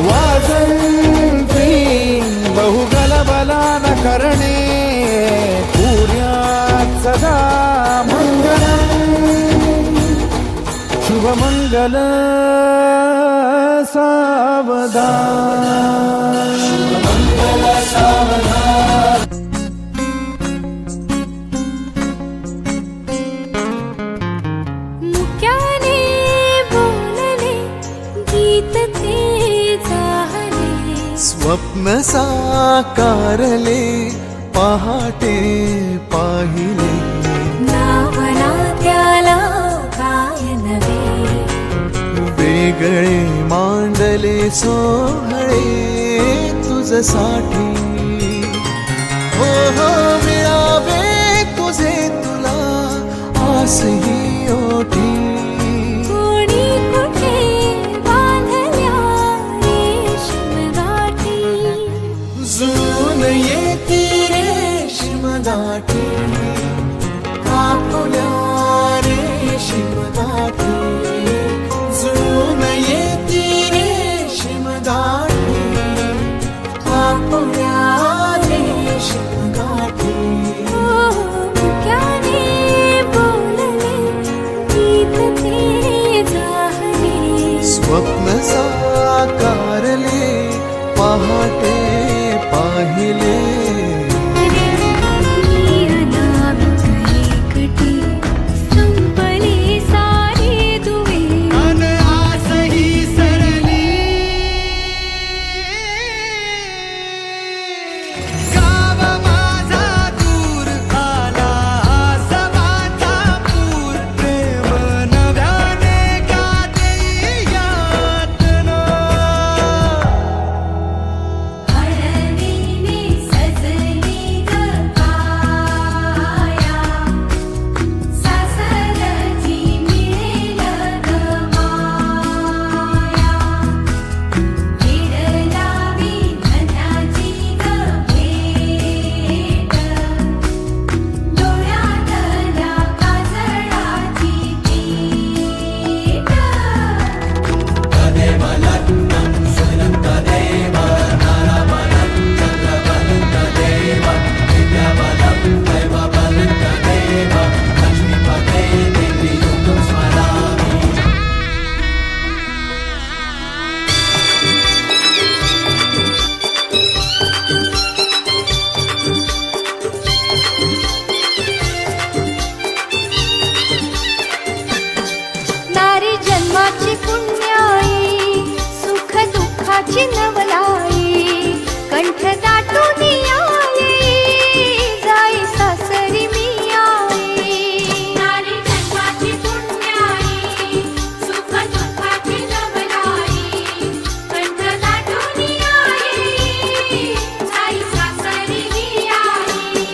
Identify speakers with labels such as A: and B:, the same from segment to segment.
A: वाजंत्री बहुगलबला न करणे सूर्यात सदा मंगलम् शुभमंगल सावधान शुभमंगल सावधान।
B: मुक्याने बोलले गीत ते झाले
C: स्वप्न साकारले पहाटे पाहिले
B: नावना त्याला काय नवे
C: वेगळे मांडले सोहळे तुझसाठी हो हो मिळावे तुझे तुला आसही ओठी
B: कोणी कुठे बांधल्या रेशीम गाठी
C: जून येती रेशीम गाठी कापुल्या रेशीम गाठी जून येती रेशीम गाठी कापुल्या रेशीम गाठी
B: मुक्याने बोलले गीत ते झाले
C: स्वप्न साकारले पहाटे पाहिले
B: नारी जन्माची पुण्याई सुख दुःखाची नवलाई कंठ दाटून आई जाई सासरी मी आई नारी जन्माची पुण्याई सुख दुःखाची नवलाई कंठ दाटून आई जाई सासरी मी आई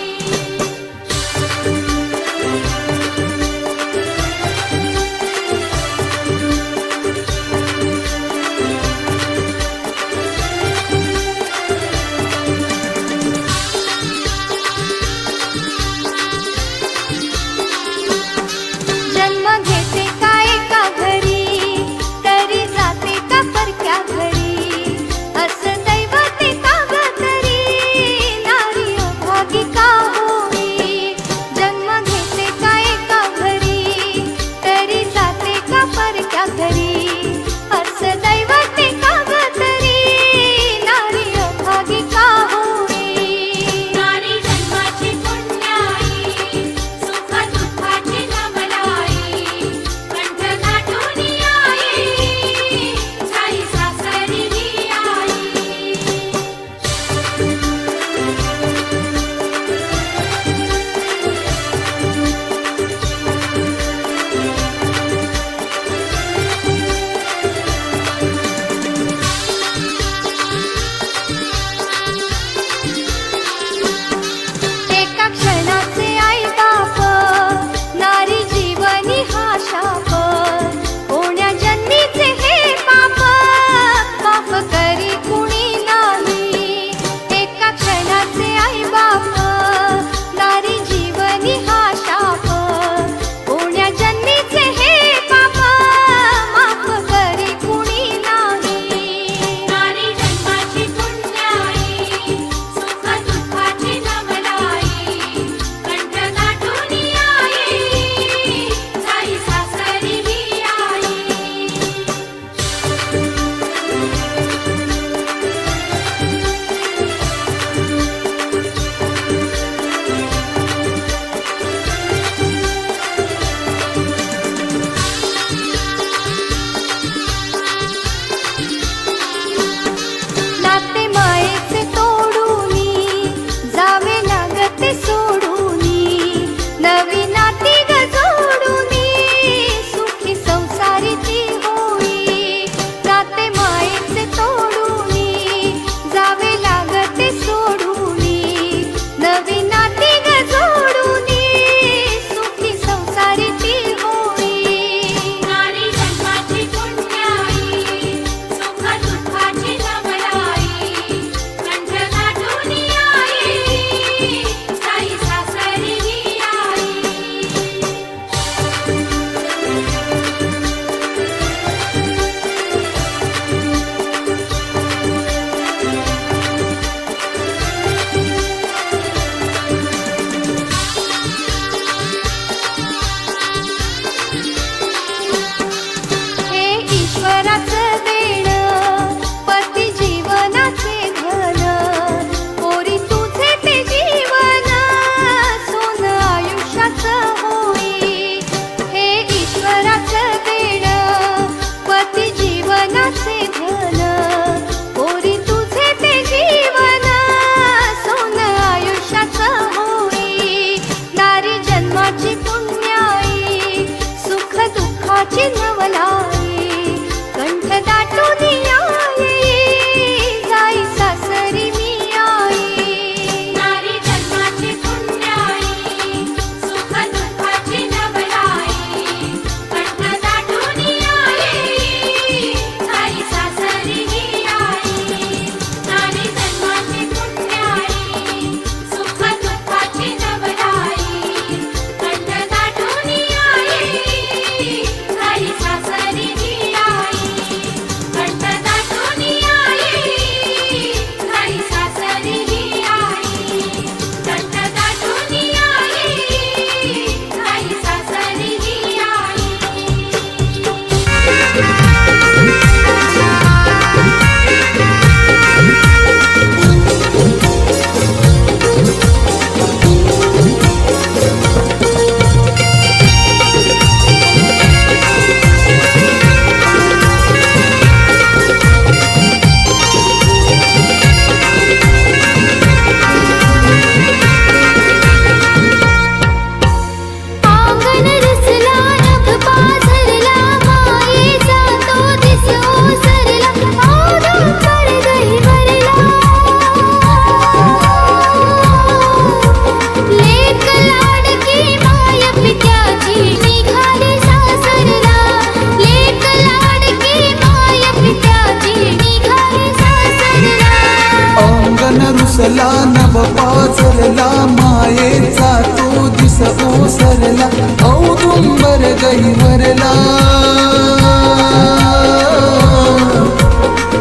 C: रुसला नभ पाझरला मायेचा तो दिस ओसरला औदुंबर गैवरला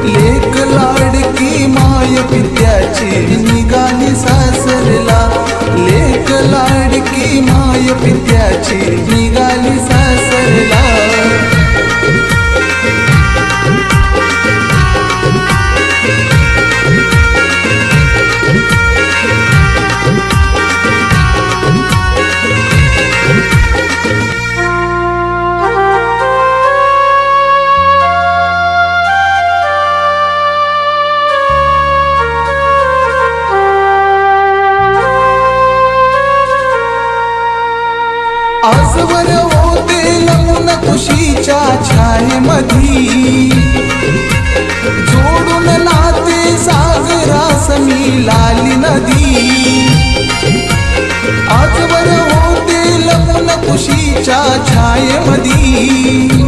C: लेक लाडकी माय पित्याची निघाली सासरला लेक लाडकी माय पित्याची निघाली सासरला आजवर होते लग्न खुशीच्या छायेमधी जोडून नाते सागरास मिळाली नदी आजवर होते लग्न खुशीच्या छायेमधी